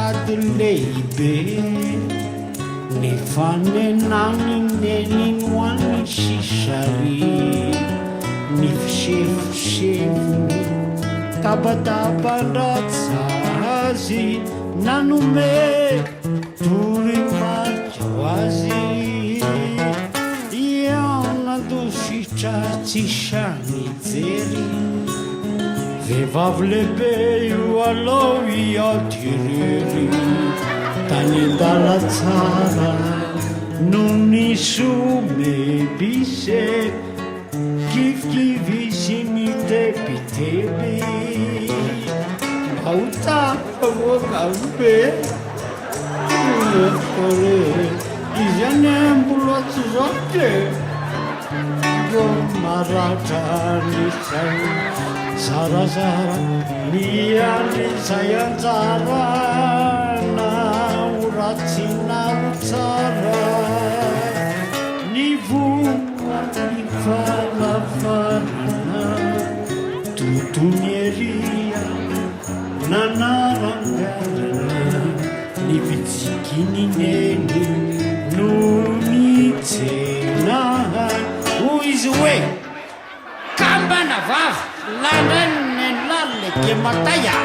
ady lehibe nefa nenanyneniny hoanny sisary ny fisefosefony tabatabandratsy nanome toromajo azy ianandositra tsisany jery vehivavy lehibe io alao iadirery tany andala tsara no nisome bise kivkivy ny tebiteby aotapavoakabe ore izy any amboloatsy zao te ro maratra nizay zarazara nianizay anjara ratsy naro tsara ny voa ny falafarana tontony eria nanarangarana ny fitsikinyneny no nitsenahay hoy izy hoe kambana vavy landrany ny lalike mataya